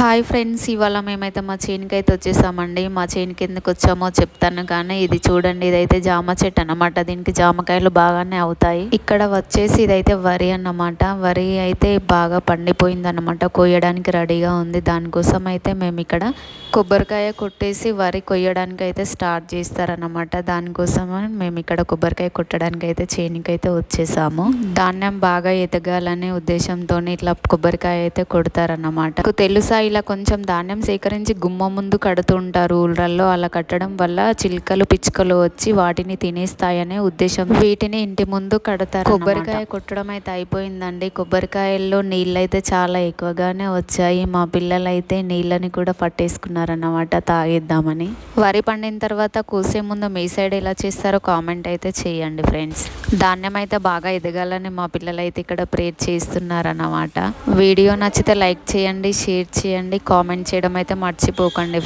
Hi friends, ఇవాళ మేమైతే మా చేనుకైతే వచ్చేసామండి. మా చేనుకి ఎందుకు వచ్చామో చెప్తాను, కానీ ఇది చూడండి, ఇదైతే జామ చెట్టు అన్నమాట. దీనికి జామకాయలు బాగానే అవుతాయి. ఇక్కడ వచ్చేసి ఇదైతే వరి అన్నమాట. వరి అయితే బాగా పండిపోయింది అన్నమాట, కొయ్యడానికి రెడీగా ఉంది. దానికోసం అయితే మేము ఇక్కడ కొబ్బరికాయ కొట్టేసి వరి కొయ్యడానికి అయితే స్టార్ట్ చేస్తారన్నమాట. దానికోసం మేము ఇక్కడ కొబ్బరికాయ కొట్టడానికి అయితే చేనుకైతే వచ్చేసాము. ధాన్యం బాగా ఎదగాలనే ఉద్దేశంతో ఇట్లా కొబ్బరికాయ అయితే కొడతారన్నమాట. తెలుసా, ఇలా కొంచెం ధాన్యం సేకరించి గుమ్మ ముందు కడుతుంటారు ఊళ్ళల్లో. అలా కట్టడం వల్ల చిలుకలు పిచ్చుకలు వచ్చి వాటిని తినేస్తాయనే ఉద్దేశం వీటిని ఇంటి ముందు కడతారు. కొబ్బరికాయ కొట్టడం అయితే అయిపోయిందండి. కొబ్బరికాయల్లో నీళ్ళు అయితే చాలా ఎక్కువగానే వచ్చాయి. మా పిల్లలు అయితే నీళ్ళని కూడా పట్టేసుకున్నారన్నమాట తాగేద్దామని. వరి పండిన తర్వాత కోసే ముందు మీ సైడ్ ఎలా చేస్తారో కామెంట్ అయితే చేయండి ఫ్రెండ్స్. ధాన్యం అయితే బాగా ఎదగాలని మా పిల్లలు అయితే ఇక్కడ ప్రేర్ చేస్తున్నారన్నమాట. వీడియో నచ్చితే లైక్ చేయండి, షేర్ చేయండి, కామెంట్ చేయడం అయితే మర్చిపోకండి.